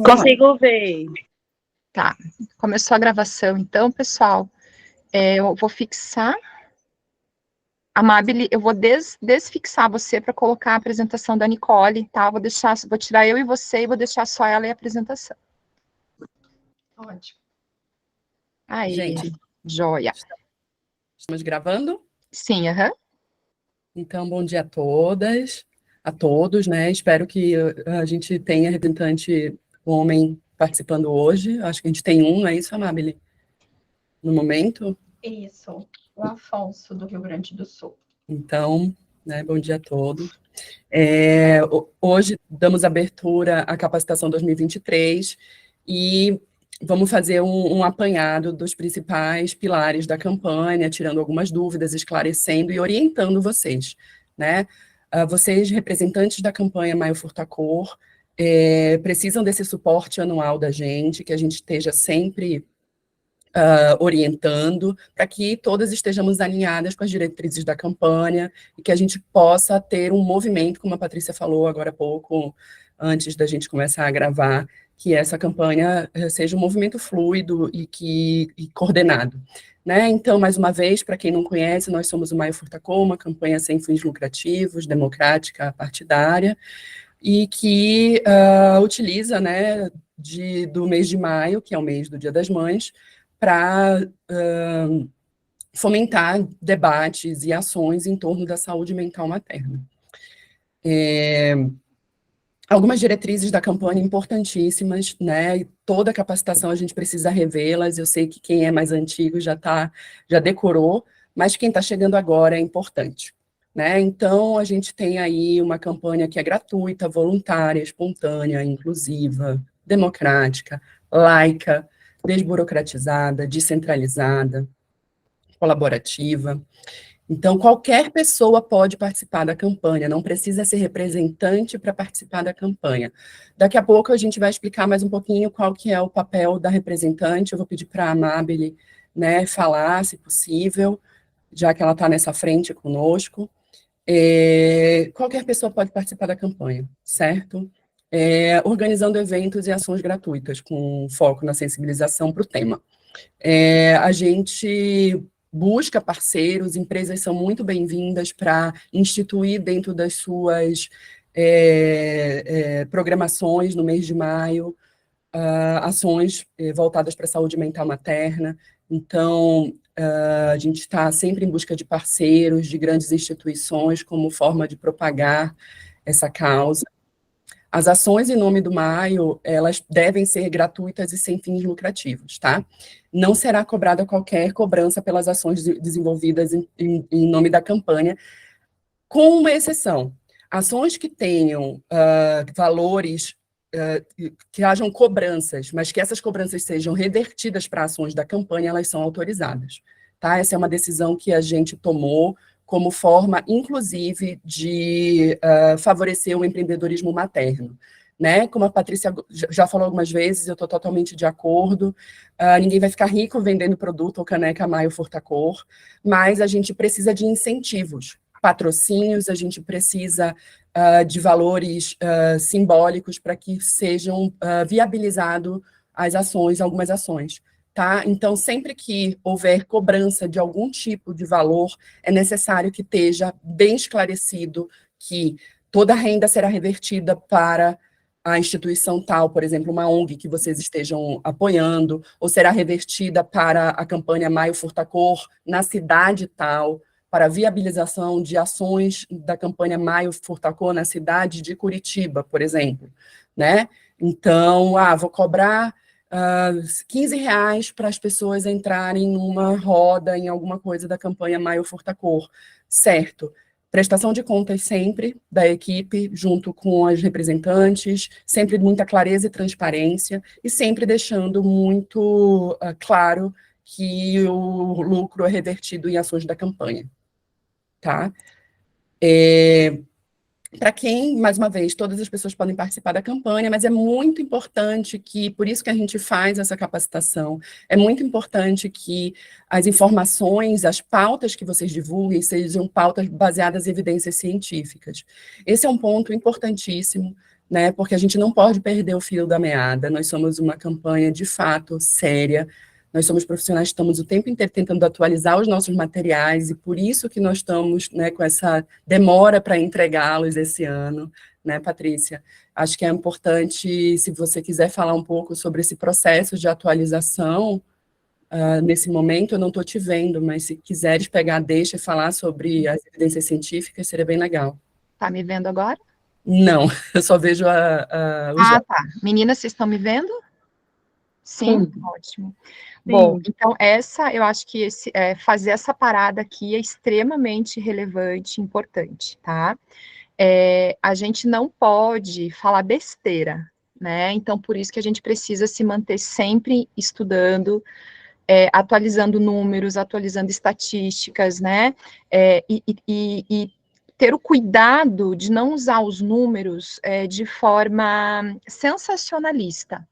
Consigo ver. Tá, começou a gravação, então, pessoal, eu vou fixar, Amabile, eu vou desfixar você para colocar a apresentação da Nicole, tá? Vou tirar eu e você e vou deixar só ela e a apresentação. Ótimo. Aí, Gente, joia. estamos gravando? Sim, aham. Então, bom dia a todas, a todos, né? Espero que a gente tenha representante homem participando hoje. Acho que a gente tem um, não é isso, Amabile? No momento? Isso, o Afonso, do Rio Grande do Sul. Então, né, bom dia a todos. Hoje damos abertura à capacitação 2023 e vamos fazer um apanhado dos principais pilares da campanha, tirando algumas dúvidas, esclarecendo e orientando vocês, né? Vocês, representantes da campanha Maio Furtacor, precisam desse suporte anual da gente, que a gente esteja sempre orientando, para que todas estejamos alinhadas com as diretrizes da campanha e que a gente possa ter um movimento, como a Patrícia falou agora há pouco, antes da gente começar a gravar, que essa campanha seja um movimento fluido e coordenado. Né? Então, mais uma vez, para quem não conhece, nós somos o Maio Furtacor, uma campanha sem fins lucrativos, democrática, partidária, e que utiliza, né, do mês de maio, que é o mês do Dia das Mães, para fomentar debates e ações em torno da saúde mental materna. Algumas diretrizes da campanha importantíssimas, né? E toda a capacitação a gente precisa revê-las. Eu sei que quem é mais antigo já decorou, mas quem está chegando agora é importante, né? Então, a gente tem aí uma campanha que é gratuita, voluntária, espontânea, inclusiva, democrática, laica, desburocratizada, descentralizada, colaborativa. Então, qualquer pessoa pode participar da campanha, não precisa ser representante para participar da campanha. Daqui a pouco a gente vai explicar mais um pouquinho qual que é o papel da representante. Eu vou pedir para a Amabile, né, falar, se possível, já que ela está nessa frente conosco. Qualquer pessoa pode participar da campanha, certo? Organizando eventos e ações gratuitas, com foco na sensibilização para o tema. A gente busca parceiros, empresas são muito bem-vindas para instituir dentro das suas programações no mês de maio, ações voltadas para a saúde mental materna. Então, a gente está sempre em busca de parceiros, de grandes instituições, como forma de propagar essa causa. As ações em nome do Maio, elas devem ser gratuitas e sem fins lucrativos, tá? Não será cobrada qualquer cobrança pelas ações desenvolvidas em nome da campanha, com uma exceção. Ações que tenham valores, que hajam cobranças, mas que essas cobranças sejam revertidas para ações da campanha, elas são autorizadas, tá? Essa é uma decisão que a gente tomou como forma, inclusive, de favorecer o empreendedorismo materno. Né? Como a Patrícia já falou algumas vezes, eu estou totalmente de acordo, ninguém vai ficar rico vendendo produto ou caneca Maio Furtacor, mas a gente precisa de incentivos, patrocínios, a gente precisa de valores simbólicos para que sejam viabilizadas as ações, algumas ações. Tá? Então, sempre que houver cobrança de algum tipo de valor, é necessário que esteja bem esclarecido que toda a renda será revertida para a instituição tal, por exemplo, uma ONG que vocês estejam apoiando, ou será revertida para a campanha Maio Furtacor na cidade tal, para a viabilização de ações da campanha Maio Furtacor na cidade de Curitiba, por exemplo. Né? Então, vou cobrar R$15 para as pessoas entrarem numa roda, em alguma coisa da campanha Maio Furtacor, certo? Prestação de contas sempre da equipe, junto com as representantes, sempre muita clareza e transparência, e sempre deixando muito claro que o lucro é revertido em ações da campanha. Tá? Para quem, mais uma vez, todas as pessoas podem participar da campanha, mas é muito importante que, por isso que a gente faz essa capacitação, é muito importante que as informações, as pautas que vocês divulguem sejam pautas baseadas em evidências científicas. Esse é um ponto importantíssimo, né? Porque a gente não pode perder o fio da meada. Nós somos uma campanha, de fato, séria. Nós somos profissionais que estamos o tempo inteiro tentando atualizar os nossos materiais, e por isso que nós estamos, né, com essa demora para entregá-los esse ano, né, Patrícia? Acho que é importante, se você quiser falar um pouco sobre esse processo de atualização, nesse momento eu não estou te vendo, mas se quiseres pegar, deixa e falar sobre as evidências científicas, seria bem legal. Tá me vendo agora? Não, eu só vejo os olhos. Tá. Meninas, vocês estão me vendo? Sim? Sim. Ótimo. Bom, então eu acho que fazer essa parada aqui é extremamente relevante, importante, tá? A gente não pode falar besteira, né? Então, por isso que a gente precisa se manter sempre estudando, atualizando números, atualizando estatísticas, né? E ter o cuidado de não usar os números de forma sensacionalista,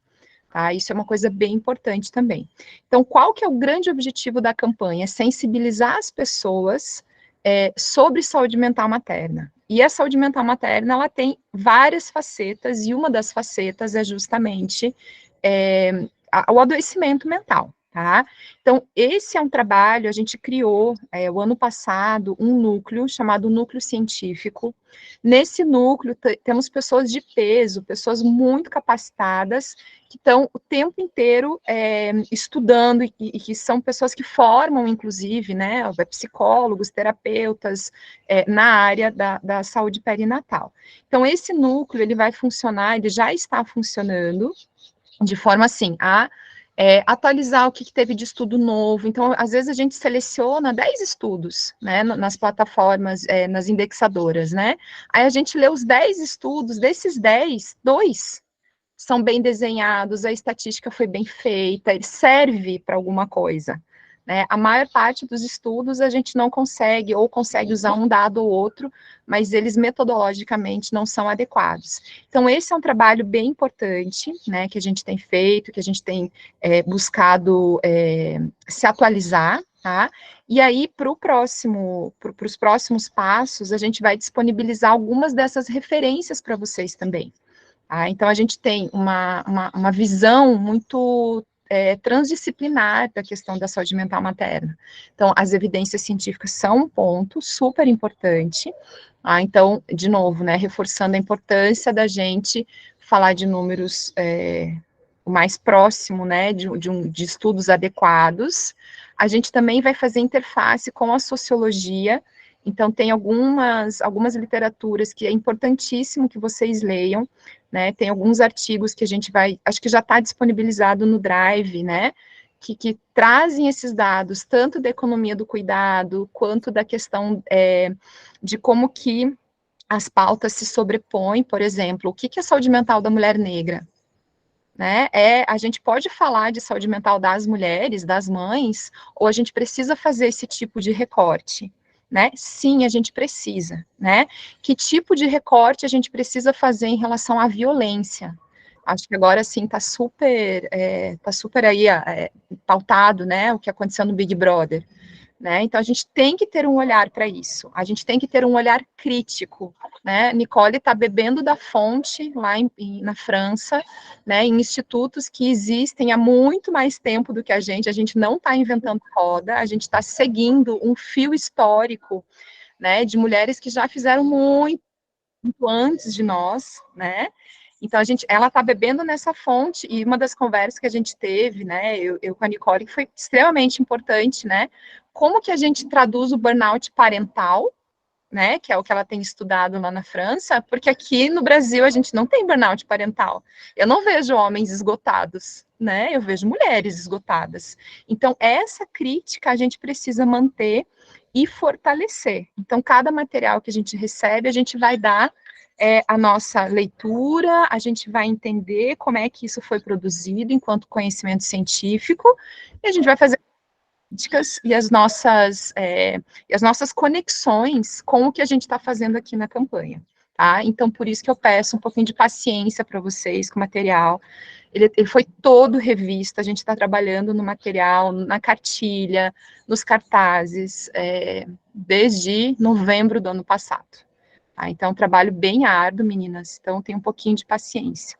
tá? Isso é uma coisa bem importante também. Então, qual que é o grande objetivo da campanha? Sensibilizar as pessoas sobre saúde mental materna. E a saúde mental materna, ela tem várias facetas, e uma das facetas é justamente o adoecimento mental, tá? Então, esse é um trabalho, a gente criou, o ano passado, um núcleo chamado Núcleo Científico. Nesse núcleo, temos pessoas de peso, pessoas muito capacitadas, que estão o tempo inteiro estudando, e que são pessoas que formam, inclusive, né, psicólogos, terapeutas, na área da saúde perinatal. Então, esse núcleo, ele vai funcionar, ele já está funcionando, de forma assim, atualizar o que teve de estudo novo. Então, às vezes a gente seleciona 10 estudos, né, nas plataformas, nas indexadoras, né? Aí a gente lê os 10 estudos, desses 10, 2 são bem desenhados, a estatística foi bem feita, ele serve para alguma coisa, né? A maior parte dos estudos a gente não consegue, ou consegue usar um dado ou outro, mas eles metodologicamente não são adequados. Então, esse é um trabalho bem importante, né, que a gente tem feito, que a gente tem buscado se atualizar, tá? E aí, para os próximos passos, a gente vai disponibilizar algumas dessas referências para vocês também. Então, a gente tem uma visão muito transdisciplinar da questão da saúde mental materna. Então, as evidências científicas são um ponto super importante. Então, de novo, né, reforçando a importância da gente falar de números o mais próximo, né, de estudos adequados. A gente também vai fazer interface com a sociologia. Então, tem algumas literaturas que é importantíssimo que vocês leiam, né? Tem alguns artigos que a gente acho que já está disponibilizado no Drive, né? Que trazem esses dados, tanto da economia do cuidado, quanto da questão de como que as pautas se sobrepõem. Por exemplo, o que é a saúde mental da mulher negra? Né? A gente pode falar de saúde mental das mulheres, das mães, ou a gente precisa fazer esse tipo de recorte? Né? Sim, a gente precisa, né? Que tipo de recorte a gente precisa fazer em relação à violência? Acho que agora, sim, está super aí pautado, né, o que aconteceu no Big Brother, né? Então, a gente tem que ter um olhar para isso, a gente tem que ter um olhar crítico, né? Nicole está bebendo da fonte lá na França, né, em institutos que existem há muito mais tempo do que a gente não está inventando roda, a gente está seguindo um fio histórico, né, de mulheres que já fizeram muito antes de nós, né? Então, ela está bebendo nessa fonte, e uma das conversas que a gente teve, né, eu com a Nicole, que foi extremamente importante, né, como que a gente traduz o burnout parental, né, que é o que ela tem estudado lá na França, porque aqui no Brasil a gente não tem burnout parental. Eu não vejo homens esgotados, né, eu vejo mulheres esgotadas. Então, essa crítica a gente precisa manter e fortalecer. Então, cada material que a gente recebe, a gente vai dar a nossa leitura, a gente vai entender como é que isso foi produzido enquanto conhecimento científico, e a gente vai fazer críticas e as nossas conexões com o que a gente está fazendo aqui na campanha. Tá? Então, por isso que eu peço um pouquinho de paciência para vocês com o material. Ele foi todo revisto, a gente está trabalhando no material, na cartilha, nos cartazes, desde novembro do ano passado. tá? Então, é um trabalho bem árduo, meninas, então tem um pouquinho de paciência.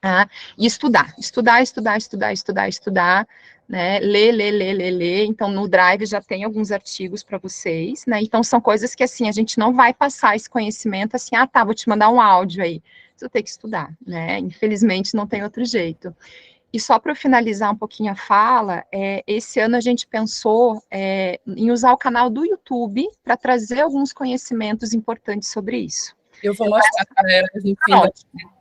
Tá? E estudar, né? Ler. Então, no Drive já tem alguns artigos para vocês, né? Então, são coisas que, assim, a gente não vai passar esse conhecimento assim, ah, tá, vou te mandar um áudio aí. Você tem que estudar, né? Infelizmente, não tem outro jeito. E só para finalizar um pouquinho a fala, esse ano a gente pensou em usar o canal do YouTube para trazer alguns conhecimentos importantes sobre isso. Eu vou mostrar para elas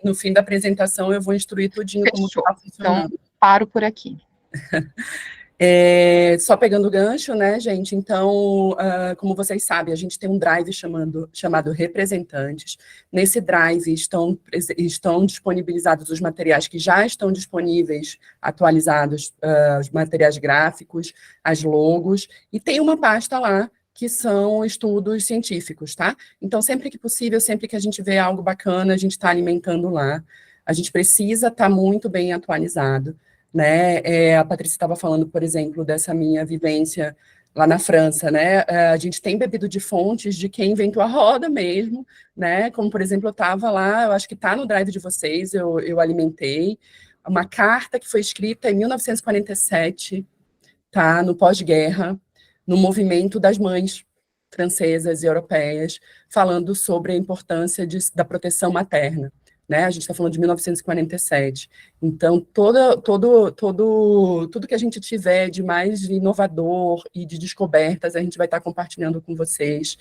no fim da apresentação, eu vou instruir tudinho como está funcionando. Então, paro por aqui. Só pegando o gancho, né, gente? Então, como vocês sabem, a gente tem um drive chamado Representantes. Nesse drive estão disponibilizados os materiais que já estão disponíveis, atualizados, os materiais gráficos, as logos, e tem uma pasta lá que são estudos científicos, tá? Então, sempre que possível, sempre que a gente vê algo bacana, a gente está alimentando lá. A gente precisa estar muito bem atualizado, né? A Patrícia estava falando, por exemplo, dessa minha vivência lá na França, né? A gente tem bebido de fontes de quem inventou a roda mesmo, né? Como, por exemplo, eu estava lá, eu acho que está no drive de vocês, eu alimentei, uma carta que foi escrita em 1947, tá? No pós-guerra, no movimento das mães francesas e europeias, falando sobre a importância da proteção materna. Né? A gente está falando de 1947. Então, tudo que a gente tiver de mais inovador e de descobertas, a gente vai estar compartilhando com vocês.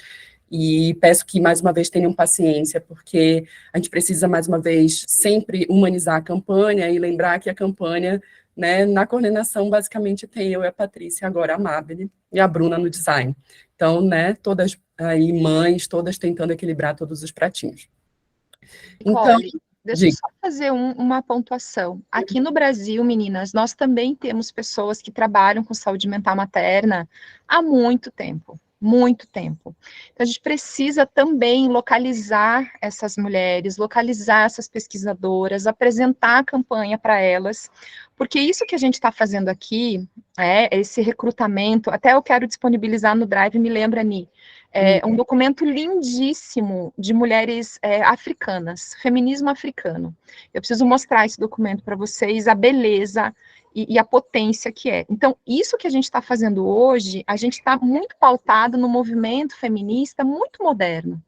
E peço que, mais uma vez, tenham paciência, porque a gente precisa, mais uma vez, sempre humanizar a campanha e lembrar que a campanha, né, na coordenação, basicamente, tem eu e a Patrícia, agora a Mabel e a Bruna no design. Então, né, todas aí, mães, todas tentando equilibrar todos os pratinhos. Então, deixa eu só fazer uma pontuação. Aqui no Brasil, meninas, nós também temos pessoas que trabalham com saúde mental materna há muito tempo. Muito tempo. Então, a gente precisa também localizar essas mulheres, localizar essas pesquisadoras, apresentar a campanha para elas, porque isso que a gente está fazendo aqui, esse recrutamento, até eu quero disponibilizar no Drive, me lembra, Ni, um documento lindíssimo de mulheres africanas, feminismo africano. Eu preciso mostrar esse documento para vocês, a beleza e a potência que é. Então, isso que a gente está fazendo hoje, a gente está muito pautado no movimento feminista muito moderno.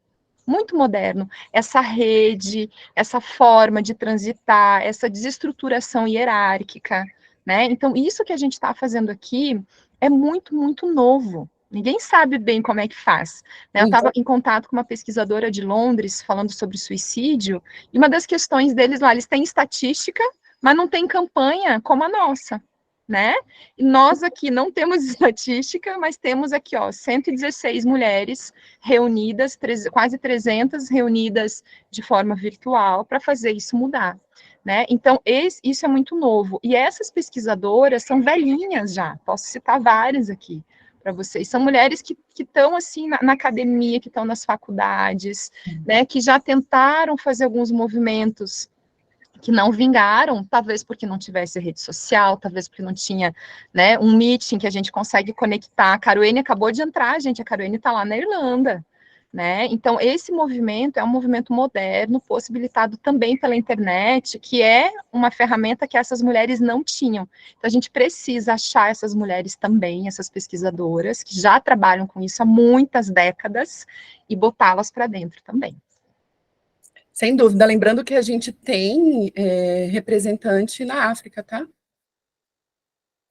Muito moderno. Essa rede, essa forma de transitar, essa desestruturação hierárquica, né? Então, isso que a gente está fazendo aqui é muito, muito novo. Ninguém sabe bem como é que faz. Né? Eu estava em contato com uma pesquisadora de Londres falando sobre suicídio, e uma das questões deles lá, eles têm estatística, mas não tem campanha como a nossa, né? E nós aqui não temos estatística, mas temos aqui, ó, 116 mulheres reunidas, quase 300 reunidas de forma virtual para fazer isso mudar. Né? Então, isso é muito novo. E essas pesquisadoras são velhinhas já, posso citar várias aqui para vocês. São mulheres que estão assim na academia, que estão nas faculdades, né, que já tentaram fazer alguns movimentos que não vingaram, talvez porque não tivesse rede social, talvez porque não tinha, né, um meeting que a gente consegue conectar. A Caroene acabou de entrar, gente, a Caroene está lá na Irlanda, né? Então, esse movimento é um movimento moderno, possibilitado também pela internet, que é uma ferramenta que essas mulheres não tinham. Então, a gente precisa achar essas mulheres também, essas pesquisadoras, que já trabalham com isso há muitas décadas, e botá-las para dentro também. Sem dúvida, lembrando que a gente tem representante na África, tá?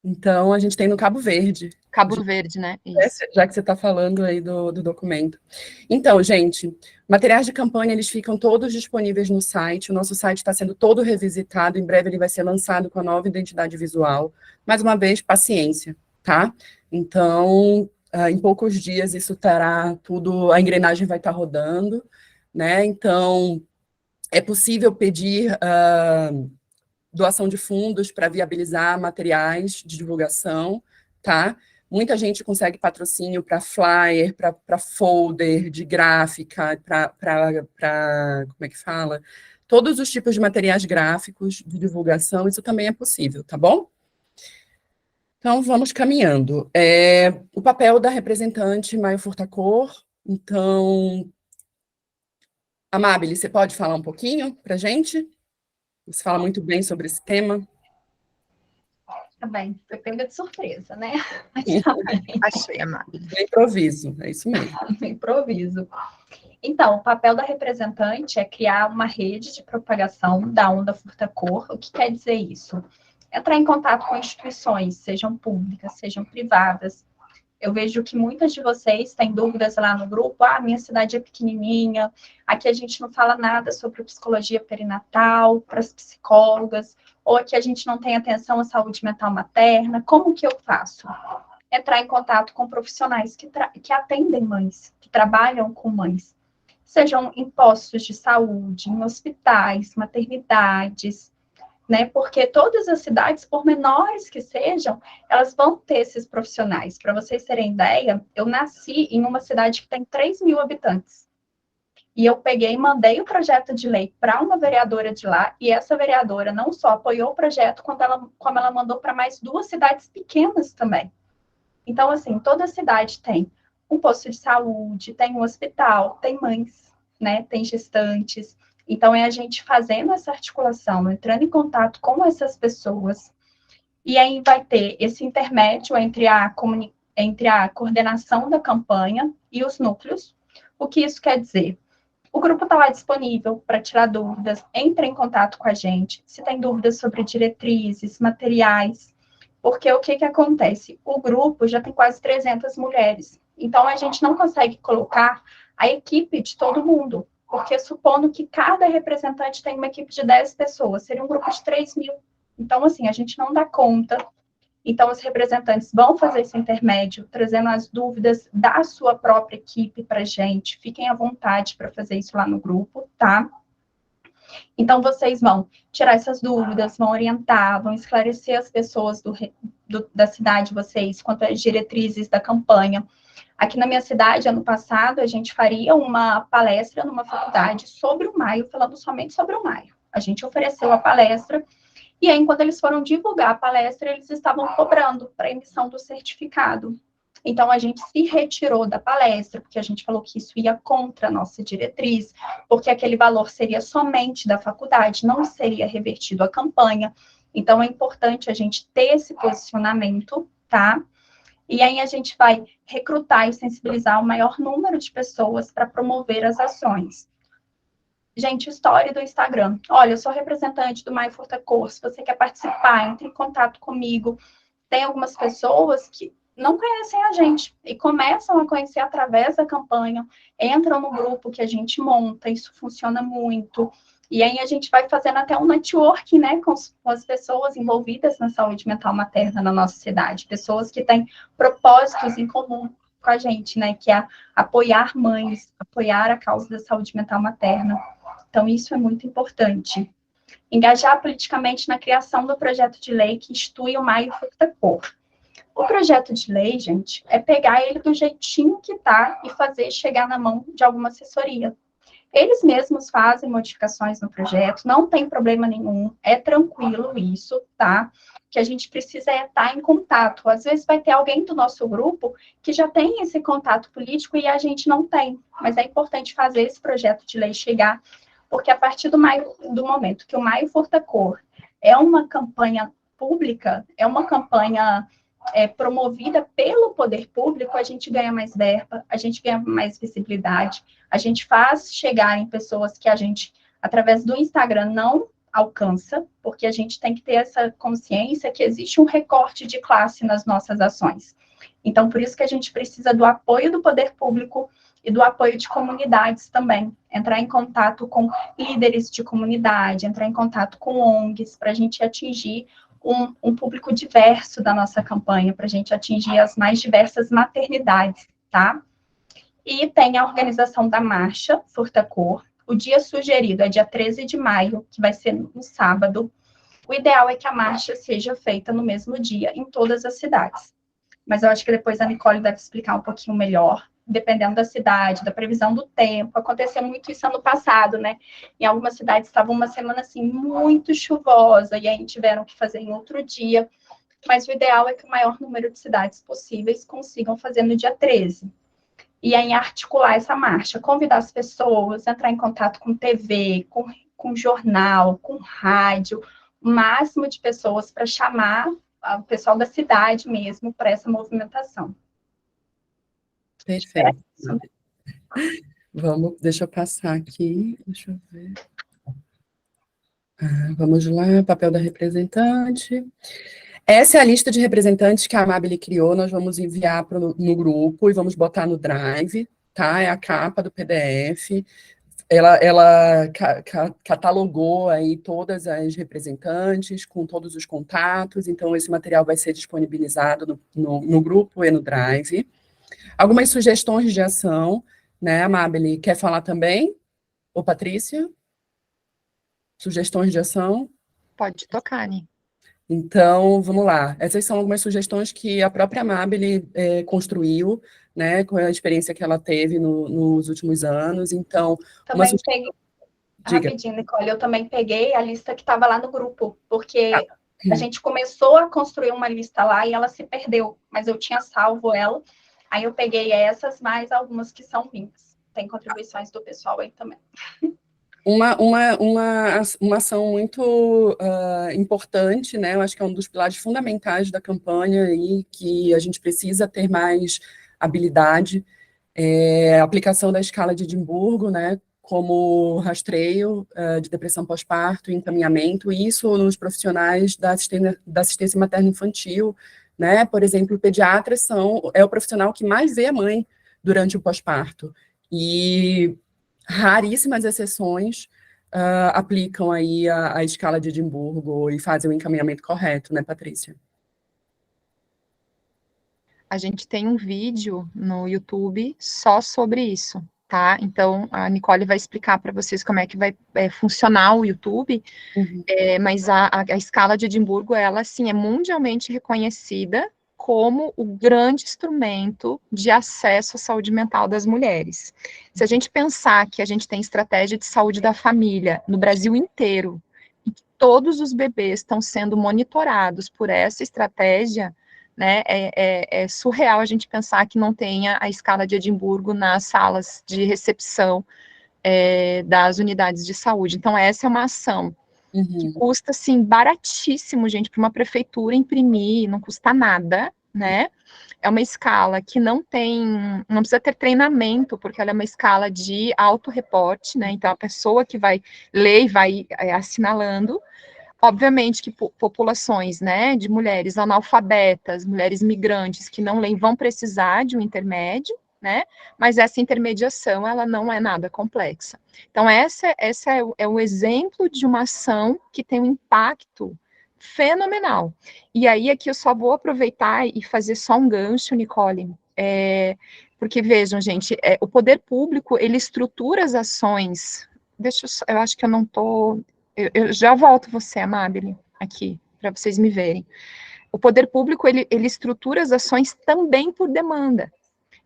Então, a gente tem no Cabo Verde. Cabo Verde, né? Isso. Já que você está falando aí do documento. Então, gente, materiais de campanha, eles ficam todos disponíveis no site. O nosso site está sendo todo revisitado. Em breve ele vai ser lançado com a nova identidade visual. Mais uma vez, paciência, tá? Então, em poucos dias isso terá tudo, a engrenagem vai estar rodando, né? Então, é possível pedir doação de fundos para viabilizar materiais de divulgação, tá? Muita gente consegue patrocínio para flyer, para folder de gráfica, como é que fala? Todos os tipos de materiais gráficos de divulgação, isso também é possível, tá bom? Então, vamos caminhando. O papel da representante Maio Furtacor, então, Amábile, você pode falar um pouquinho para a gente? Você fala muito bem sobre esse tema. Tá bem, foi pega de surpresa, né? Mas tá bem. Achei, Amábile. No improviso, é isso mesmo. No improviso. Então, o papel da representante é criar uma rede de propagação da onda furta-cor. O que quer dizer isso? Entrar em contato com instituições, sejam públicas, sejam privadas. Eu vejo que muitas de vocês têm dúvidas lá no grupo. Ah, minha cidade é pequenininha, aqui a gente não fala nada sobre psicologia perinatal para as psicólogas, ou aqui a gente não tem atenção à saúde mental materna. Como que eu faço? Entrar em contato com profissionais que atendem mães, que trabalham com mães. Sejam em postos de saúde, em hospitais, maternidades, né? Porque todas as cidades, por menores que sejam, elas vão ter esses profissionais. Para vocês terem ideia, eu nasci em uma cidade que tem 3 mil habitantes. E eu peguei e mandei o projeto de lei para uma vereadora de lá, e essa vereadora não só apoiou o projeto, como ela mandou para mais 2 cidades pequenas também. Então, assim, toda cidade tem um posto de saúde, tem um hospital, tem mães, né? Tem gestantes. Então, é a gente fazendo essa articulação, entrando em contato com essas pessoas, e aí vai ter esse intermédio entre a coordenação da campanha e os núcleos. O que isso quer dizer? O grupo está lá disponível para tirar dúvidas, entre em contato com a gente, se tem dúvidas sobre diretrizes, materiais, porque o que acontece? O grupo já tem quase 300 mulheres, então a gente não consegue colocar a equipe de todo mundo, porque supondo que cada representante tem uma equipe de 10 pessoas, seria um grupo de 3 mil. Então, assim, a gente não dá conta. Então, os representantes vão fazer esse intermédio, trazendo as dúvidas da sua própria equipe para a gente. Fiquem à vontade para fazer isso lá no grupo, tá? Então, vocês vão tirar essas dúvidas, vão orientar, vão esclarecer as pessoas da cidade de vocês quanto às diretrizes da campanha. Aqui na minha cidade, ano passado, a gente faria uma palestra numa faculdade sobre o maio, falando somente sobre o maio. A gente ofereceu a palestra, e aí, quando eles foram divulgar a palestra, eles estavam cobrando para emissão do certificado. Então, a gente se retirou da palestra, porque a gente falou que isso ia contra a nossa diretriz, porque aquele valor seria somente da faculdade, não seria revertido à campanha. Então, é importante a gente ter esse posicionamento, tá? E aí, a gente vai recrutar e sensibilizar o maior número de pessoas para promover as ações. Gente, história do Instagram. Olha, eu sou representante do Maio Furta Cor. Se você quer participar, entre em contato comigo. Tem algumas pessoas que não conhecem a gente e começam a conhecer através da campanha, entram no grupo que a gente monta, isso funciona muito. E aí a gente vai fazendo até um networking, né, com as pessoas envolvidas na saúde mental materna na nossa cidade, pessoas que têm propósitos em comum com a gente, né, que é apoiar mães, apoiar a causa da saúde mental materna. Então, isso é muito importante. Engajar politicamente na criação do projeto de lei que institui o Maio Furta Cor. O projeto de lei, gente, é pegar ele do jeitinho que tá e fazer chegar na mão de alguma assessoria. Eles mesmos fazem modificações no projeto, não tem problema nenhum, é tranquilo isso, tá? O que a gente precisa é estar em contato. Às vezes vai ter alguém do nosso grupo que já tem esse contato político e a gente não tem, mas é importante fazer esse projeto de lei chegar, porque a partir do momento que o Maio Furta Cor é uma campanha pública, é uma campanha promovida pelo poder público, a gente ganha mais verba, a gente ganha mais visibilidade, a gente faz chegar em pessoas que a gente, através do Instagram, não alcança, porque a gente tem que ter essa consciência que existe um recorte de classe nas nossas ações. Então, por isso que a gente precisa do apoio do poder público e do apoio de comunidades também. Entrar em contato com líderes de comunidade, entrar em contato com ONGs, para a gente atingir um público diverso da nossa campanha, para a gente atingir as mais diversas maternidades, tá? E tem a organização da Marcha Furta Cor. O dia sugerido é dia 13 de maio, que vai ser no sábado. O ideal é que a marcha seja feita no mesmo dia em todas as cidades. Mas eu acho que depois a Nicole deve explicar um pouquinho melhor, dependendo da cidade, da previsão do tempo. Aconteceu muito isso ano passado, né? Em algumas cidades estava uma semana, assim, muito chuvosa, e aí tiveram que fazer em outro dia. Mas o ideal é que o maior número de cidades possíveis consigam fazer no dia 13. e aí articular essa marcha, convidar as pessoas, entrar em contato com TV, com jornal, com rádio, o máximo de pessoas para chamar o pessoal da cidade mesmo para essa movimentação. Perfeito. Vamos, deixa eu passar aqui, deixa eu ver. Vamos lá, papel da representante. Essa é a lista de representantes que a Amabile criou, nós vamos enviar no grupo e vamos botar no Drive, tá? É a capa do PDF. Ela catalogou aí todas as representantes, com todos os contatos, então esse material vai ser disponibilizado no grupo e no Drive. Algumas sugestões de ação, né, Amabile? Quer falar também? Ô, Patrícia? Sugestões de ação? Pode tocar, Ani. Então, vamos lá. Essas são algumas sugestões que a própria Amabile construiu, né, com a experiência que ela teve nos últimos anos. Então, também peguei, rapidinho, Nicole, eu também peguei a lista que estava lá no grupo, porque a gente começou a construir uma lista lá e ela se perdeu, mas eu tinha salvo ela, aí eu peguei essas, mais algumas que são minhas. Tem contribuições do pessoal aí também. Uma ação muito importante, né? Eu acho que é um dos pilares fundamentais da campanha e que a gente precisa ter mais habilidade, é a aplicação da escala de Edimburgo, né? Como rastreio de depressão pós-parto e encaminhamento, isso nos profissionais da assistência materno-infantil, né? Por exemplo, pediatras é o profissional que mais vê a mãe durante o pós-parto. E raríssimas exceções aplicam aí a escala de Edimburgo e fazem o encaminhamento correto, né, Patrícia? A gente tem um vídeo no YouTube só sobre isso, tá? Então, a Nicole vai explicar para vocês como é que vai funcionar o YouTube, mas a escala de Edimburgo, ela, assim, é mundialmente reconhecida como o grande instrumento de acesso à saúde mental das mulheres. Se a gente pensar que a gente tem estratégia de saúde da família no Brasil inteiro, e que todos os bebês estão sendo monitorados por essa estratégia, né, é surreal a gente pensar que não tenha a escala de Edimburgo nas salas de recepção das unidades de saúde. Então, essa é uma ação que custa, assim, baratíssimo, gente, para uma prefeitura imprimir, não custa nada, né? É uma escala que não precisa ter treinamento, porque ela é uma escala de autorreporte, né? Então, a pessoa que vai ler e vai assinalando, obviamente que populações, né, de mulheres analfabetas, mulheres migrantes que não leem, vão precisar de um intermédio, né, mas essa intermediação, ela não é nada complexa. Então, essa é o exemplo de uma ação que tem um impacto fenomenal. E aí, aqui eu só vou aproveitar e fazer só um gancho, Nicole, porque vejam, gente, o poder público, ele estrutura as ações, eu acho que eu não estou... Eu já volto você, Amabile, aqui, para vocês me verem. O poder público, ele estrutura as ações também por demanda.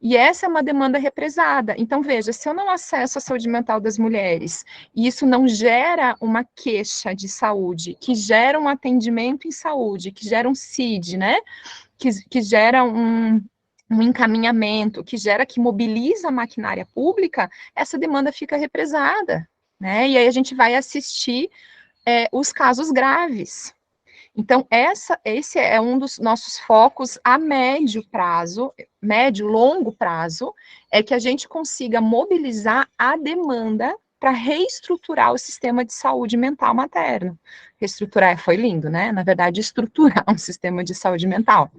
E essa é uma demanda represada. Então, veja, se eu não acesso à saúde mental das mulheres, e isso não gera uma queixa de saúde, que gera um atendimento em saúde, que gera um CID, né? Que gera um encaminhamento, que mobiliza a maquinária pública, essa demanda fica represada, né? E aí a gente vai assistir os casos graves. Então, esse é um dos nossos focos a médio prazo, longo prazo, é que a gente consiga mobilizar a demanda para reestruturar o sistema de saúde mental materno. Reestruturar foi lindo, né? Na verdade, estruturar um sistema de saúde mental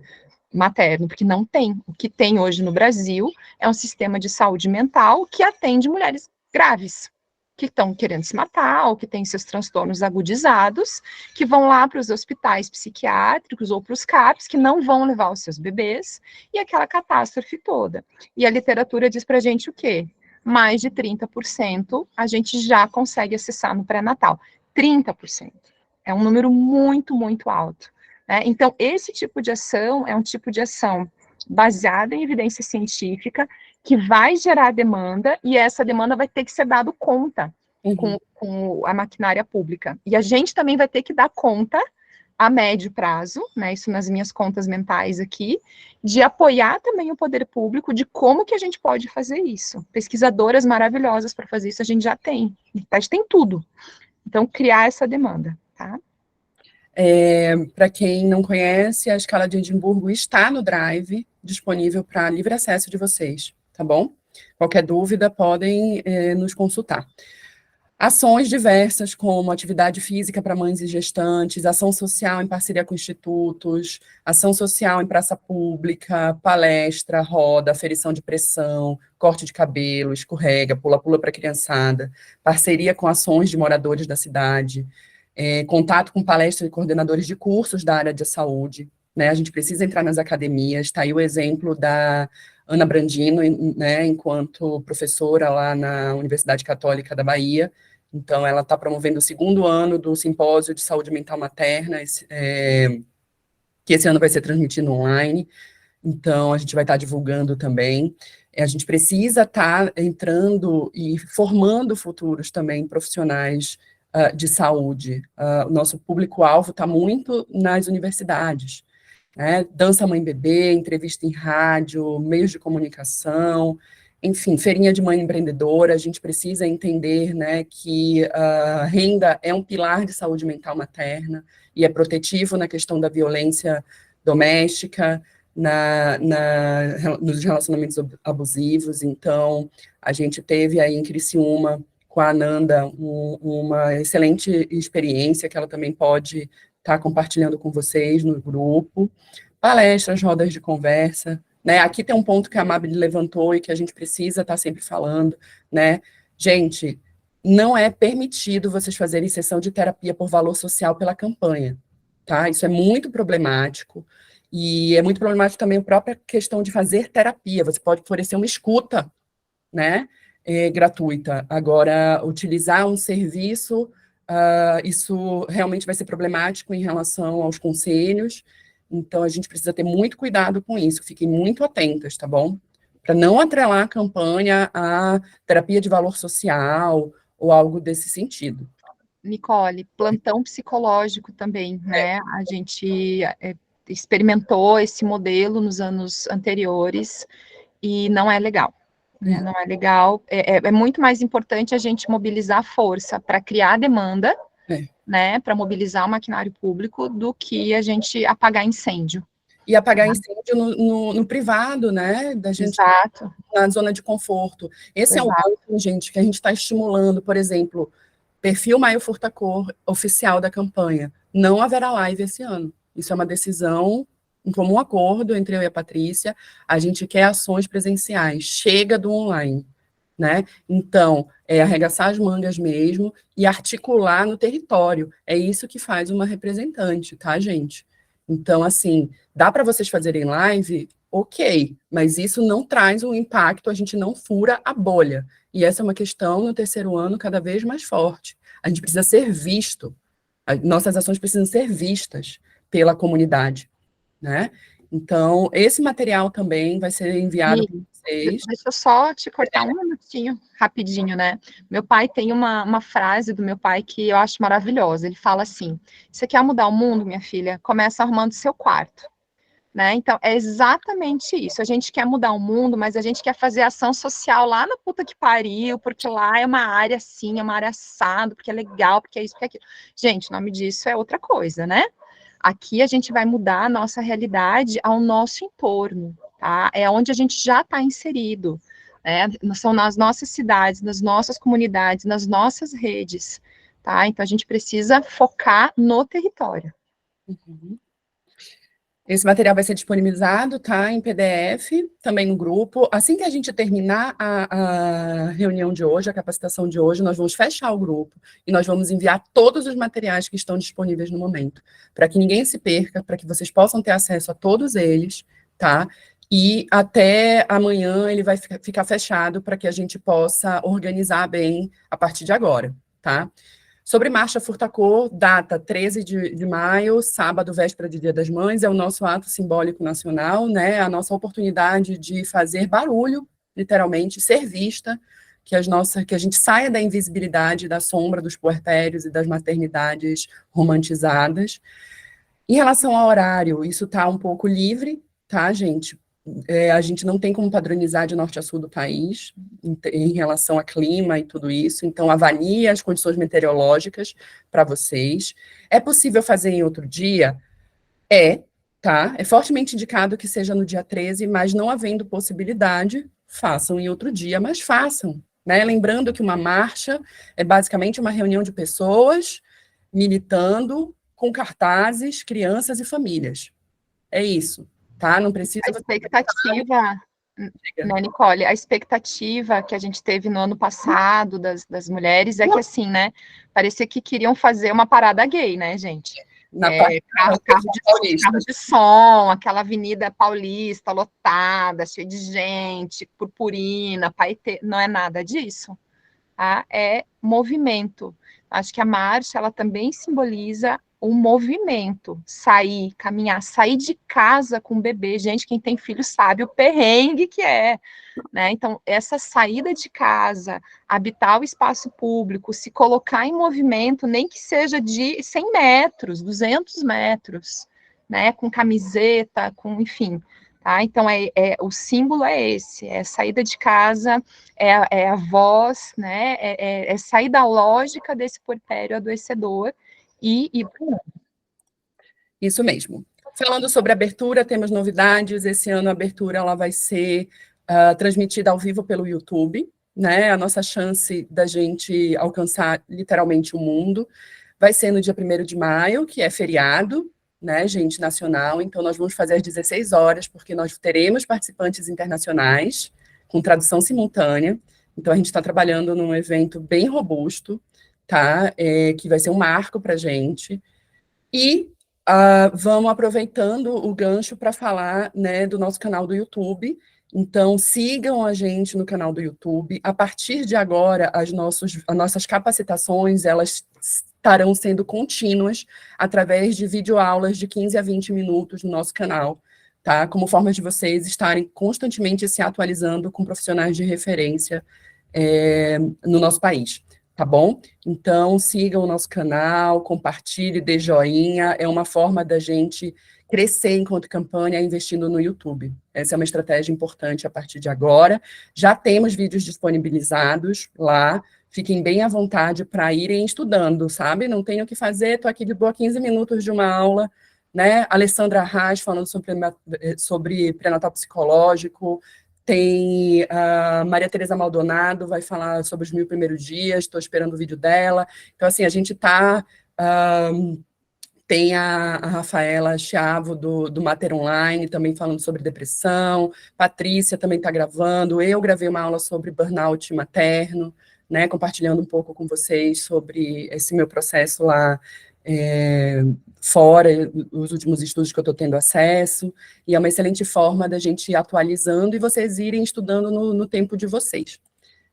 materno, porque não tem. O que tem hoje no Brasil é um sistema de saúde mental que atende mulheres graves, que estão querendo se matar, ou que têm seus transtornos agudizados, que vão lá para os hospitais psiquiátricos ou para os CAPs, que não vão levar os seus bebês, e aquela catástrofe toda. E a literatura diz para a gente o quê? Mais de 30% a gente já consegue acessar no pré-natal. 30%. É um número muito, muito alto. Né? Então, esse tipo de ação é um tipo de ação baseada em evidência científica, que vai gerar demanda, e essa demanda vai ter que ser dado conta com a maquinária pública. E a gente também vai ter que dar conta a médio prazo, né, isso nas minhas contas mentais aqui, de apoiar também o poder público de como que a gente pode fazer isso. Pesquisadoras maravilhosas para fazer isso a gente já tem. A gente tem tudo. Então, criar essa demanda, tá? Para quem não conhece, a escala de Edimburgo está no Drive, disponível para livre acesso de vocês, tá bom? Qualquer dúvida, podem nos consultar. Ações diversas, como atividade física para mães e gestantes, ação social em parceria com institutos, ação social em praça pública, palestra, roda, aferição de pressão, corte de cabelo, escorrega, pula-pula para criançada, parceria com ações de moradores da cidade, contato com palestras e coordenadores de cursos da área de saúde, né? A gente precisa entrar nas academias, está aí o exemplo da Ana Brandino, né, enquanto professora lá na Universidade Católica da Bahia. Então, ela está promovendo o 2º ano do Simpósio de Saúde Mental Materna, que esse ano vai ser transmitido online. Então, a gente vai estar divulgando também. A gente precisa estar entrando e formando futuros também profissionais de saúde. O nosso público-alvo está muito nas universidades. Dança Mãe-Bebê, entrevista em rádio, meios de comunicação, enfim, feirinha de mãe empreendedora. A gente precisa entender, né, que a renda é um pilar de saúde mental materna e é protetivo na questão da violência doméstica, nos relacionamentos abusivos. Então, a gente teve aí em Criciúma, com a Ananda, uma excelente experiência que ela também pode estar compartilhando com vocês no grupo, palestras, rodas de conversa, né? Aqui tem um ponto que a Amabile levantou e que a gente precisa estar sempre falando, né? Gente, não é permitido vocês fazerem sessão de terapia por valor social pela campanha, tá? Isso é muito problemático, e é muito problemático também a própria questão de fazer terapia. Você pode oferecer uma escuta, né? Gratuita. Agora, utilizar um serviço, isso realmente vai ser problemático em relação aos conselhos, então a gente precisa ter muito cuidado com isso, fiquem muito atentas, tá bom? Para não atrelar a campanha à terapia de valor social ou algo desse sentido. Nicole, plantão psicológico também, né? A gente experimentou esse modelo nos anos anteriores e não é legal. Né? Não é legal. É muito mais importante a gente mobilizar a força para criar demanda, né? Para mobilizar o maquinário público, do que a gente apagar incêndio. E apagar incêndio no privado, né? Da gente. Exato. Na zona de conforto. Esse é o ponto, gente, que a gente está estimulando, por exemplo, perfil Maio Furtacor oficial da campanha. Não haverá live esse ano. Isso é uma decisão, em comum acordo entre eu e a Patrícia. A gente quer ações presenciais. Chega do online, né? Então, arregaçar as mangas mesmo e articular no território. É isso que faz uma representante, tá, gente? Então, assim, dá para vocês fazerem live? Ok, mas isso não traz um impacto, a gente não fura a bolha. E essa é uma questão no 3º ano cada vez mais forte. A gente precisa ser visto, nossas ações precisam ser vistas pela comunidade, né? Então, esse material também vai ser enviado para vocês. Deixa eu só te cortar um minutinho, rapidinho, né? Meu pai tem uma frase do meu pai que eu acho maravilhosa. Ele fala assim: você quer mudar o mundo, minha filha? Começa arrumando seu quarto. Né? Então, é exatamente isso. A gente quer mudar o mundo, mas a gente quer fazer ação social lá na puta que pariu, porque lá é uma área assim, é uma área assado, porque é legal, porque é isso, porque é aquilo. Gente, o nome disso é outra coisa, né? Aqui a gente vai mudar a nossa realidade ao nosso entorno, tá? É onde a gente já está inserido, né? São nas nossas cidades, nas nossas comunidades, nas nossas redes, tá? Então, a gente precisa focar no território. Uhum. Esse material vai ser disponibilizado, tá, em PDF, também no grupo. Assim que a gente terminar a reunião de hoje, a capacitação de hoje, nós vamos fechar o grupo e nós vamos enviar todos os materiais que estão disponíveis no momento, para que ninguém se perca, para que vocês possam ter acesso a todos eles, tá? E até amanhã ele vai ficar fechado para que a gente possa organizar bem a partir de agora, tá? Sobre Marcha Furtacor, data 13 de maio, sábado, véspera de Dia das Mães, é o nosso ato simbólico nacional, né? A nossa oportunidade de fazer barulho, literalmente, ser vista, que a gente saia da invisibilidade, da sombra dos puerpérios e das maternidades romantizadas. Em relação ao horário, isso está um pouco livre, tá, gente? A gente não tem como padronizar de norte a sul do país em relação a clima e tudo isso, então avalie as condições meteorológicas para vocês. É possível fazer em outro dia? Tá? É fortemente indicado que seja no dia 13, mas não havendo possibilidade, façam em outro dia, mas façam, né? Lembrando que uma marcha é basicamente uma reunião de pessoas militando com cartazes, crianças e famílias. É isso, tá? Não precisa... A expectativa, né, Nicole, a expectativa que a gente teve no ano passado das mulheres é que, assim, né, parecia que queriam fazer uma parada gay, né, gente? Carro de som, aquela avenida paulista lotada, cheia de gente, purpurina, paetê, não é nada disso, tá? É movimento. Acho que a marcha, ela também simboliza um movimento, sair, caminhar, sair de casa com o bebê. Gente, quem tem filho sabe o perrengue que é, né? Então, essa saída de casa, habitar o espaço público, se colocar em movimento, nem que seja de 100 metros, 200 metros, né? Com camiseta, com, enfim, tá? Então, o símbolo é esse, é saída de casa, é a voz, né? É sair da lógica desse puerpério adoecedor e ir para o mundo. Isso mesmo. Falando sobre abertura, temos novidades. Esse ano a abertura ela vai ser transmitida ao vivo pelo YouTube, né? A nossa chance da gente alcançar literalmente o mundo vai ser no dia 1º de maio, que é feriado, né, gente, nacional. Então, nós vamos fazer às 16 horas, porque nós teremos participantes internacionais com tradução simultânea. Então, a gente está trabalhando num evento bem robusto, tá? Que vai ser um marco para a gente. E vamos aproveitando o gancho para falar, né, do nosso canal do YouTube. Então, sigam a gente no canal do YouTube. A partir de agora, as nossas capacitações, elas estarão sendo contínuas através de videoaulas de 15 a 20 minutos no nosso canal, tá? Como forma de vocês estarem constantemente se atualizando com profissionais de referência no nosso país. Tá bom? Então, sigam o nosso canal, compartilhe, dê joinha. É uma forma da gente crescer enquanto campanha investindo no YouTube. Essa é uma estratégia importante a partir de agora. Já temos vídeos disponibilizados lá. Fiquem bem à vontade para irem estudando, sabe? Não tenho o que fazer, estou aqui de boa 15 minutos de uma aula, né? Alessandra Arraes falando sobre pré-natal psicológico. Tem a Maria Tereza Maldonado, vai falar sobre os 1000 primeiros dias, estou esperando o vídeo dela. Então, assim, a gente está... tem a Rafaela Chiavo, do Mater Online, também falando sobre depressão. Patrícia também está gravando. Eu gravei uma aula sobre burnout materno, né, compartilhando um pouco com vocês sobre esse meu processo lá fora, os últimos estudos que eu estou tendo acesso, e é uma excelente forma da gente ir atualizando e vocês irem estudando no tempo de vocês,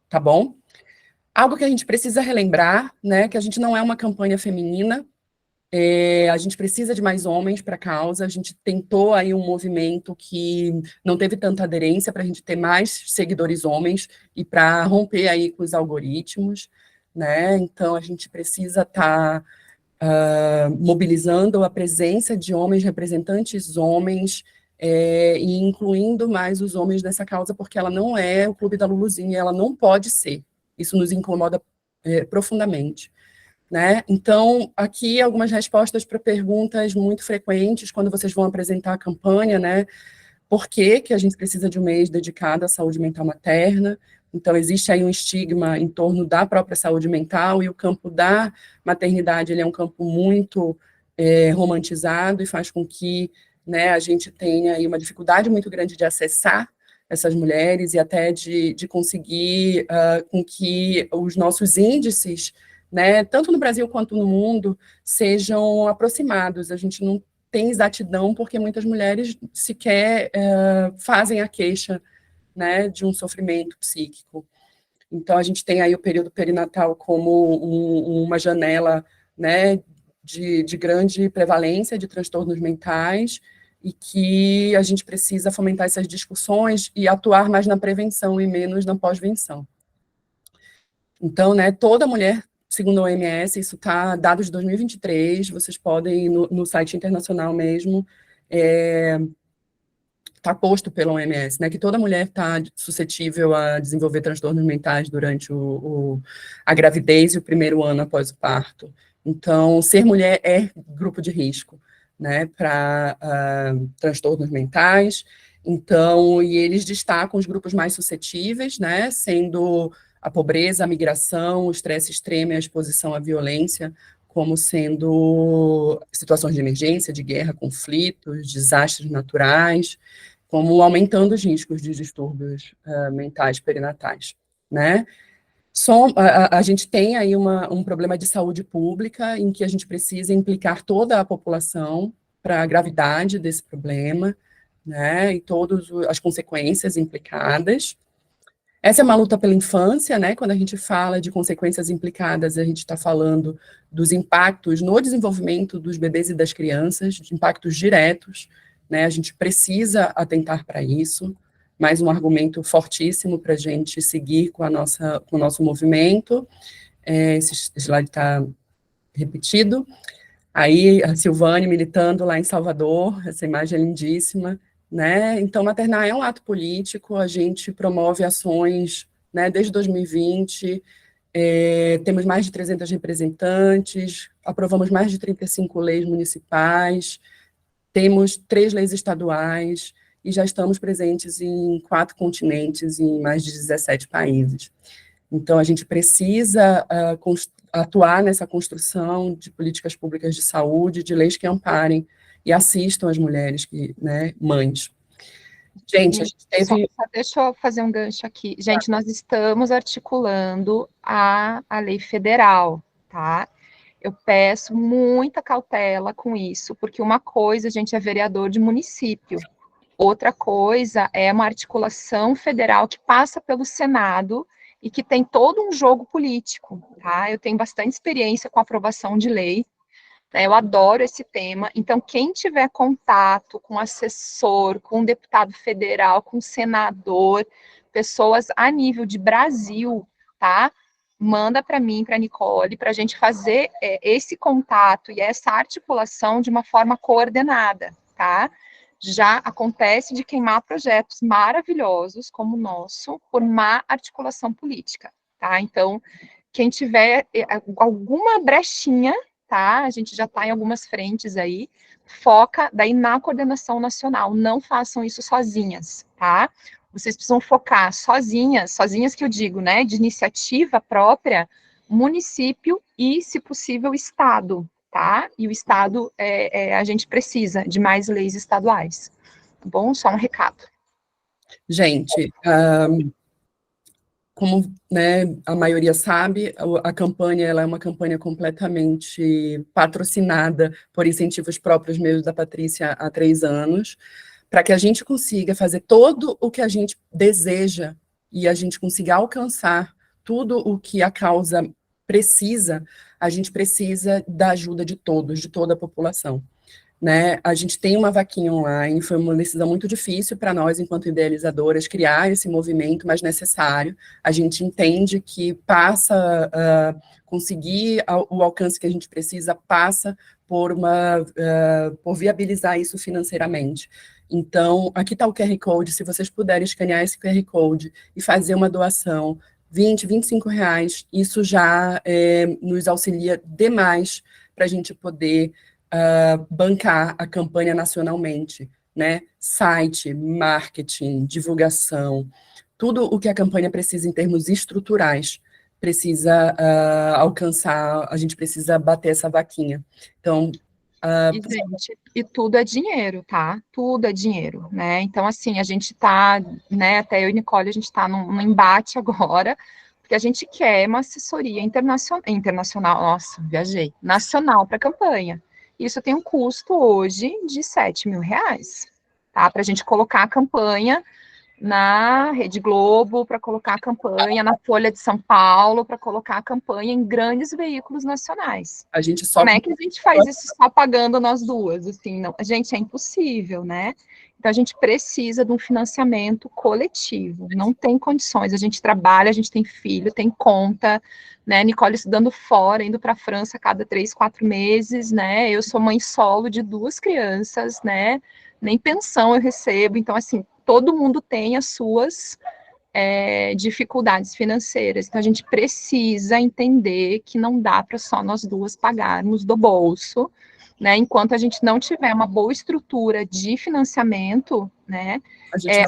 tá bom? Algo que a gente precisa relembrar, né, que a gente não é uma campanha feminina, a gente precisa de mais homens para a causa, a gente tentou aí um movimento que não teve tanta aderência para a gente ter mais seguidores homens e para romper aí com os algoritmos, né, então a gente precisa estar mobilizando a presença de homens, representantes homens, e incluindo mais os homens nessa causa, porque ela não é o Clube da Luluzinha, ela não pode ser. Isso nos incomoda profundamente. Né? Então, aqui algumas respostas para perguntas muito frequentes quando vocês vão apresentar a campanha, né? Por que a gente precisa de um mês dedicado à saúde mental materna? Então, existe aí um estigma em torno da própria saúde mental, e o campo da maternidade ele é um campo muito romantizado e faz com que, né, a gente tenha aí uma dificuldade muito grande de acessar essas mulheres e até de conseguir com que os nossos índices, né, tanto no Brasil quanto no mundo, sejam aproximados. A gente não tem exatidão porque muitas mulheres sequer fazem a queixa, né, de um sofrimento psíquico. Então, a gente tem aí o período perinatal como uma janela, né, de grande prevalência de transtornos mentais, e que a gente precisa fomentar essas discussões e atuar mais na prevenção e menos na pós-venção. Então, né, toda mulher segundo a OMS, isso está, dados de 2023, vocês podem, no site internacional mesmo, está posto pela OMS, né, que toda mulher está suscetível a desenvolver transtornos mentais durante a gravidez e o primeiro ano após o parto. Então, ser mulher é grupo de risco, né, para transtornos mentais. Então, e eles destacam os grupos mais suscetíveis, né, sendo a pobreza, a migração, o estresse extremo e a exposição à violência, como sendo situações de emergência, de guerra, conflitos, desastres naturais, como aumentando os riscos de distúrbios mentais perinatais, né? A gente tem aí um problema de saúde pública em que a gente precisa implicar toda a população para a gravidade desse problema, né? E todas as consequências implicadas. Essa é uma luta pela infância, né? Quando a gente fala de consequências implicadas, a gente está falando dos impactos no desenvolvimento dos bebês e das crianças, de impactos diretos, né? A gente precisa atentar para isso. Mais um argumento fortíssimo para a gente seguir com o nosso movimento. Esse slide está repetido. Aí a Silvane militando lá em Salvador, essa imagem é lindíssima. Né? Então, maternar é um ato político, a gente promove ações, né, desde 2020, temos mais de 300 representantes, aprovamos mais de 35 leis municipais, temos 3 leis estaduais e já estamos presentes em 4 continentes e em mais de 17 países. Então, a gente precisa atuar nessa construção de políticas públicas de saúde, de leis que amparem e assistam as mulheres, né, mães. Gente, a gente teve... Só deixa eu fazer um gancho aqui. Gente, nós estamos articulando a lei federal, tá? Eu peço muita cautela com isso, porque uma coisa, a gente é vereador de município, outra coisa é uma articulação federal que passa pelo Senado e que tem todo um jogo político, tá? Eu tenho bastante experiência com aprovação de lei, eu adoro esse tema, então quem tiver contato com assessor, com deputado federal, com senador, pessoas a nível de Brasil, tá? Manda para mim, para a Nicole, para a gente fazer esse contato e essa articulação de uma forma coordenada, tá? Já acontece de queimar projetos maravilhosos como o nosso por má articulação política, tá? Então, quem tiver alguma brechinha, tá? A gente já está em algumas frentes aí, foca daí na coordenação nacional, não façam isso sozinhas, tá? Vocês precisam focar sozinhas que eu digo, né, de iniciativa própria, município e, se possível, estado, tá? E o estado, a gente precisa de mais leis estaduais, tá bom? Só um recado. Gente, como, né, a maioria sabe, a campanha ela é uma campanha completamente patrocinada por incentivos próprios meus da Patrícia há 3 anos, para que a gente consiga fazer todo o que a gente deseja e a gente consiga alcançar tudo o que a causa precisa, a gente precisa da ajuda de todos, de toda a população. Né? A gente tem uma vaquinha online, foi uma decisão muito difícil para nós, enquanto idealizadoras, criar esse movimento, mas necessário. A gente entende que conseguir o alcance que a gente precisa, passa por viabilizar isso financeiramente. Então, aqui está o QR Code, se vocês puderem escanear esse QR Code e fazer uma doação, R$20, R$25, isso já nos auxilia demais para a gente poder bancar a campanha nacionalmente, né? Site, marketing, divulgação, tudo o que a campanha precisa em termos estruturais, precisa alcançar, a gente precisa bater essa vaquinha. Então, gente, e tudo é dinheiro, tá? Tudo é dinheiro, né? Então, assim, a gente tá, né, até eu e Nicole, a gente tá num embate agora, porque a gente quer uma assessoria internacional, nossa, viajei, nacional para a campanha. Isso tem um custo hoje de R$7.000, tá? Para a gente colocar a campanha na Rede Globo para colocar a campanha, na Folha de São Paulo para colocar a campanha em grandes veículos nacionais. A gente só... Como é que a gente faz isso só pagando nós duas? Assim, não, gente, é impossível, né? Então, a gente precisa de um financiamento coletivo, não tem condições. A gente trabalha, a gente tem filho, tem conta, né? Nicole estudando fora, indo para a França a cada 3, 4 meses, né? Eu sou mãe solo de 2 crianças, né? Nem pensão eu recebo. Então, assim, todo mundo tem as suas dificuldades financeiras. Então, a gente precisa entender que não dá para só nós duas pagarmos do bolso, né? Enquanto a gente não tiver uma boa estrutura de financiamento, né?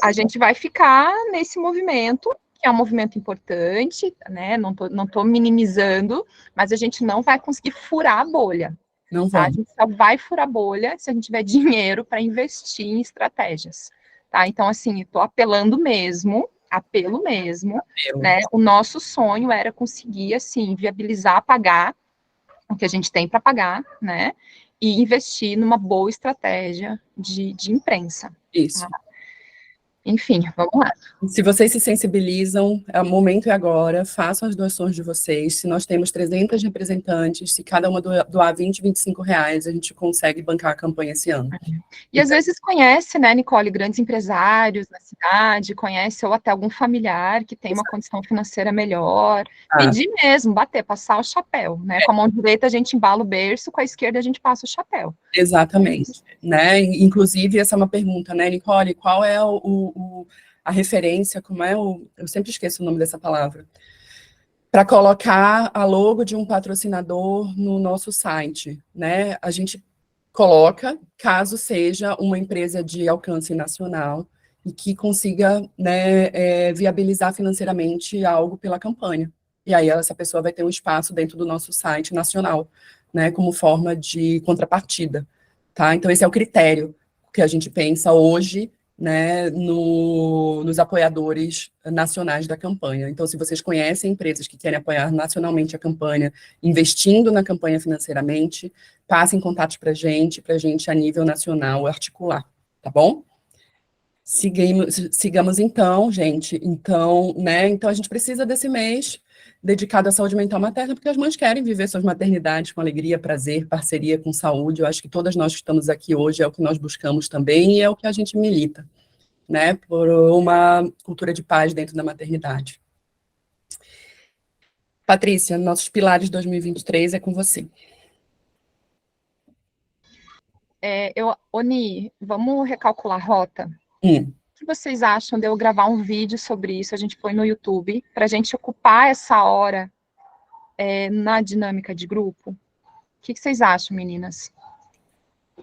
A gente vai ficar nesse movimento, que é um movimento importante, né? Não tô minimizando, mas a gente não vai conseguir furar a bolha. Não tá? vai. A gente só vai furar a bolha se a gente tiver dinheiro para investir em estratégias. Tá? Então, assim, estou apelando mesmo, né? O nosso sonho era conseguir, assim, viabilizar, pagar o que a gente tem para pagar, né? E investir numa boa estratégia de imprensa. Isso. Tá? Enfim, vamos lá. Se vocês se sensibilizam, o momento é agora, façam as doações de vocês. Se nós temos 300 representantes, se cada uma doar 20, 25 reais, a gente consegue bancar a campanha esse ano. E às vezes conhece, né, Nicole, grandes empresários na cidade, conhece ou até algum familiar que tem uma condição financeira melhor. Pedir mesmo, bater, passar o chapéu, né? Com a mão direita a gente embala o berço, com a esquerda a gente passa o chapéu. Exatamente, né? Inclusive, essa é uma pergunta, né, Nicole? Qual é a referência, como é eu sempre esqueço o nome dessa palavra, para colocar a logo de um patrocinador no nosso site, né? A gente coloca, caso seja uma empresa de alcance nacional e que consiga, né, viabilizar financeiramente algo pela campanha. E aí essa pessoa vai ter um espaço dentro do nosso site nacional, né, como forma de contrapartida, tá? Então esse é o critério que a gente pensa hoje, né, nos apoiadores nacionais da campanha. Então, se vocês conhecem empresas que querem apoiar nacionalmente a campanha, investindo na campanha financeiramente, passem contatos para a gente a nível nacional articular, tá bom? Sigamos então, gente. Então, né, então a gente precisa desse mês dedicado à saúde mental materna, porque as mães querem viver suas maternidades com alegria, prazer, parceria com saúde. Eu acho que todas nós que estamos aqui hoje é o que nós buscamos também e é o que a gente milita, né, por uma cultura de paz dentro da maternidade. Patrícia, nossos pilares de 2023 é com você. Oni, vamos recalcular a rota? O que vocês acham de eu gravar um vídeo sobre isso? A gente põe no YouTube, para a gente ocupar essa hora na dinâmica de grupo? O que vocês acham, meninas?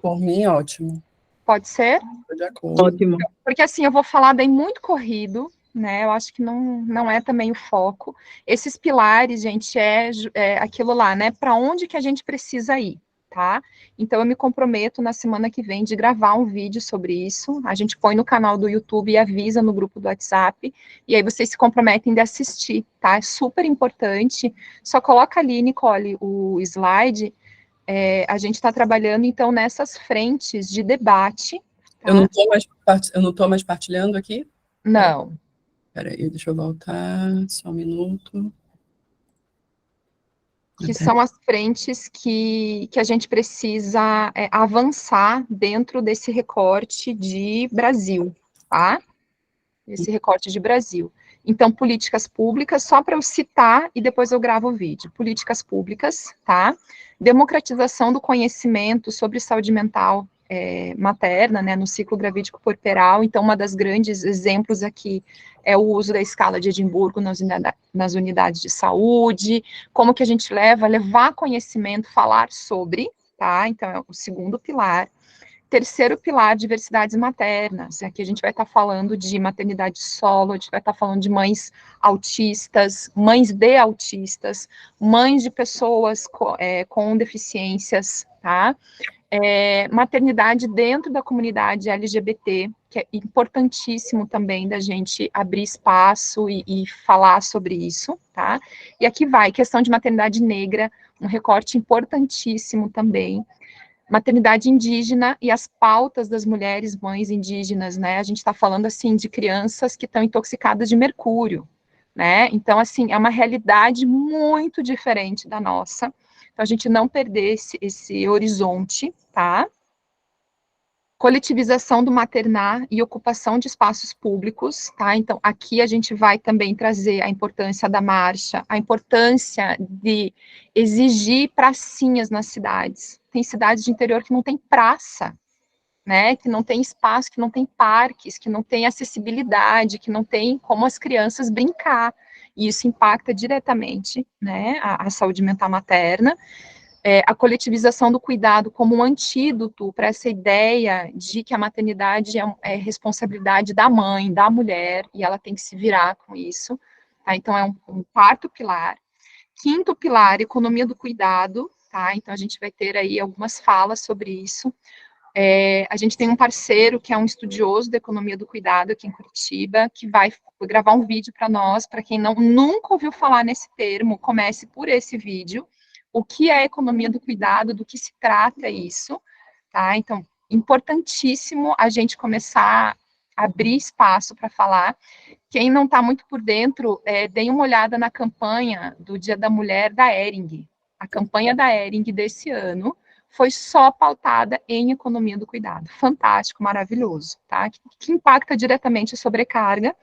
Por mim, ótimo. Pode ser? De acordo. Ótimo. Porque assim, eu vou falar daí muito corrido, né? Eu acho que não é também o foco. Esses pilares, gente, é aquilo lá, né? Para onde que a gente precisa ir, tá? Então, eu me comprometo na semana que vem de gravar um vídeo sobre isso. A gente põe no canal do YouTube e avisa no grupo do WhatsApp. E aí vocês se comprometem de assistir, tá? É super importante. Só coloca ali, Nicole, o slide. A gente está trabalhando, então, nessas frentes de debate. Tá? Eu não estou mais partilhando aqui? Não. Peraí, deixa eu voltar, só um minuto. Que são as frentes que a gente precisa avançar dentro desse recorte de Brasil, tá? Esse recorte de Brasil. Então, políticas públicas, só para eu citar e depois eu gravo o vídeo. Políticas públicas, tá? Democratização do conhecimento sobre saúde mental materna, né, no ciclo gravídico puerperal. Então, uma das grandes exemplos aqui é o uso da escala de Edimburgo nas unidades de saúde, como que a gente levar conhecimento, falar sobre, tá? Então, é o segundo pilar. Terceiro pilar, diversidades maternas. Aqui a gente vai estar falando de maternidade solo, a gente vai estar falando de mães autistas, mães de autistas, mães de pessoas com deficiências, tá? Maternidade dentro da comunidade LGBT, que é importantíssimo também da gente abrir espaço e falar sobre isso, tá? E aqui vai, questão de maternidade negra, um recorte importantíssimo também. maternidade indígena e as pautas das mulheres mães indígenas, né? A gente está falando, assim, de crianças que estão intoxicadas de mercúrio, né? Então, assim, é uma realidade muito diferente da nossa. Então, a gente não perder esse horizonte, tá? Coletivização do maternar e ocupação de espaços públicos, tá? Então, aqui a gente vai também trazer a importância da marcha, a importância de exigir pracinhas nas cidades. Tem cidades de interior que não tem praça, né? Que não tem espaço, que não tem parques, que não tem acessibilidade, que não tem como as crianças brincar. E isso impacta diretamente, né, a saúde mental materna. A coletivização do cuidado como um antídoto para essa ideia de que a maternidade é responsabilidade da mãe, da mulher, e ela tem que se virar com isso. Tá? Então, é um quarto pilar. Quinto pilar, economia do cuidado. Tá? Então, a gente vai ter aí algumas falas sobre isso. A gente tem um parceiro que é um estudioso da economia do cuidado aqui em Curitiba, que vai gravar um vídeo para nós. Para quem nunca ouviu falar nesse termo, comece por esse vídeo. O que é a economia do cuidado, do que se trata isso, tá? Então, importantíssimo a gente começar a abrir espaço para falar. Quem não está muito por dentro, deem uma olhada na campanha do Dia da Mulher da Hering. A campanha da Hering desse ano foi só pautada em economia do cuidado. Fantástico, maravilhoso, tá? Que impacta diretamente a sobrecarga,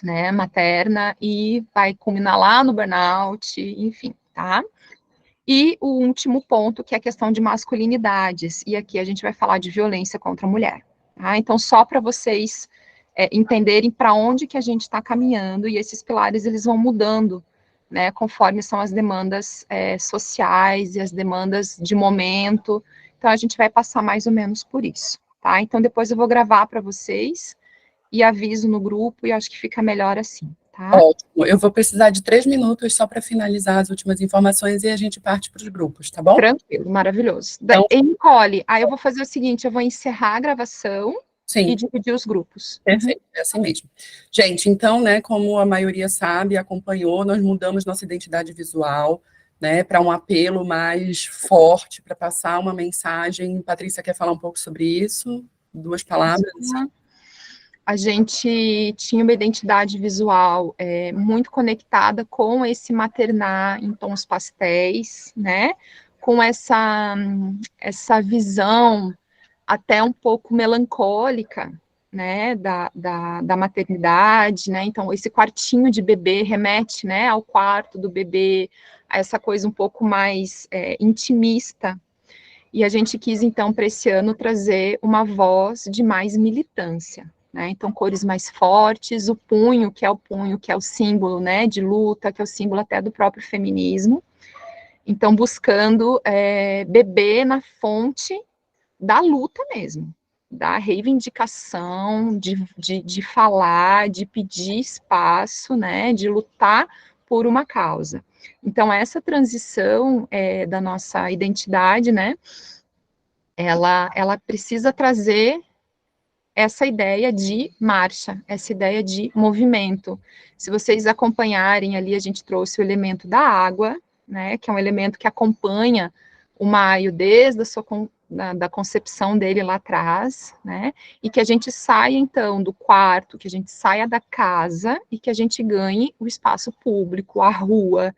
né, materna e vai culminar lá no burnout, enfim, tá? E o último ponto, que é a questão de masculinidades, e aqui a gente vai falar de violência contra a mulher. Tá? Então, só para vocês entenderem para onde que a gente está caminhando, e esses pilares eles vão mudando, né, conforme são as demandas sociais e as demandas de momento. Então, a gente vai passar mais ou menos por isso. Tá? Então, depois eu vou gravar para vocês e aviso no grupo, e acho que fica melhor assim. Tá? Ótimo, eu vou precisar de 3 minutos só para finalizar as últimas informações e a gente parte para os grupos, tá bom? Tranquilo, maravilhoso. Então, Nicole, aí eu vou fazer o seguinte, eu vou encerrar a gravação sim, e dividir os grupos. perfeito, é assim mesmo. Gente, então, né, como a maioria sabe, acompanhou, nós mudamos nossa identidade visual, né, para um apelo mais forte, para passar uma mensagem. Patrícia, quer falar um pouco sobre isso? 2 palavras? A gente tinha uma identidade visual muito conectada com esse maternar em tons pastéis, né? Com essa visão até um pouco melancólica, né? Da maternidade, né? Então, esse quartinho de bebê remete, né? Ao quarto do bebê, a essa coisa um pouco mais intimista. E a gente quis, então, para esse ano, trazer uma voz de mais militância, né? Então, cores mais fortes, o punho, que é o símbolo, né, de luta, que é o símbolo até do próprio feminismo. Então, buscando beber na fonte da luta mesmo, da reivindicação, de falar, de pedir espaço, né, de lutar por uma causa. Então, essa transição da nossa identidade, né, ela precisa trazer essa ideia de marcha, essa ideia de movimento. Se vocês acompanharem ali, a gente trouxe o elemento da água, né, que é um elemento que acompanha o maio desde a sua da concepção dele lá atrás, né, e que a gente saia, então, do quarto, que a gente saia da casa e que a gente ganhe o espaço público, a rua,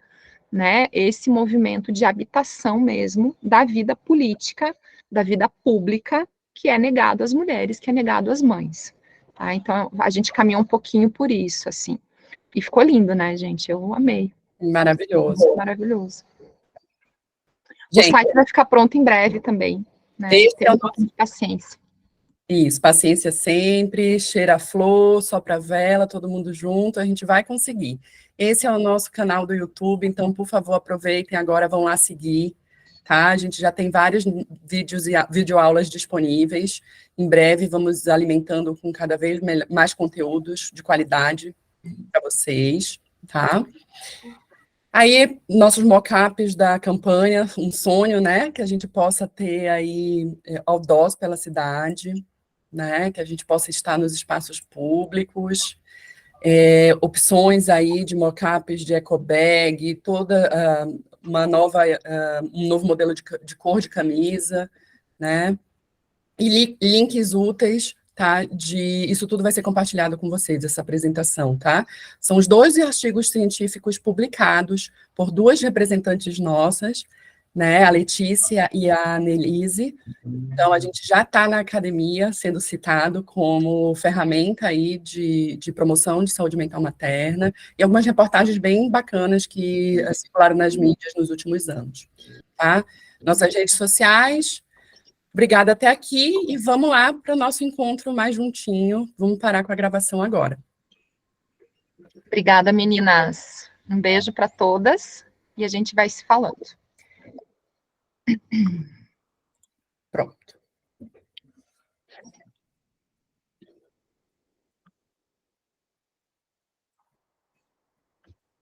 né, esse movimento de habitação mesmo da vida política, da vida pública, que é negado às mulheres, que é negado às mães. Tá? Então, a gente caminhou um pouquinho por isso, assim. E ficou lindo, né, gente? Eu amei. Maravilhoso. Maravilhoso. Gente, o site vai ficar pronto em breve também, né? Tem um pouquinho de paciência. Isso, paciência sempre, cheira a flor, sopra a vela, todo mundo junto, a gente vai conseguir. Esse é o nosso canal do YouTube, então, por favor, aproveitem agora, vão lá seguir, tá? A gente já tem vários vídeos e videoaulas disponíveis. Em breve, vamos alimentando com cada vez mais conteúdos de qualidade para vocês, tá? Aí, nossos mockups da campanha, um sonho, né? Que a gente possa ter aí outdoors pela cidade, né, que a gente possa estar nos espaços públicos, opções aí de mockups de ecobag, toda um novo modelo de cor de camisa, né? E links úteis, tá? Isso tudo vai ser compartilhado com vocês, essa apresentação, tá? São os 12 artigos científicos publicados por 2 representantes nossas, né? A Letícia e a Annelise. Então, a gente já está na academia sendo citado como ferramenta aí de promoção de saúde mental materna, e algumas reportagens bem bacanas que circularam nas mídias nos últimos anos, tá? Nossas redes sociais. Obrigada até aqui, e vamos lá para o nosso encontro mais juntinho. vamos parar com a gravação agora. Obrigada, meninas. Um beijo para todas, e a gente vai se falando.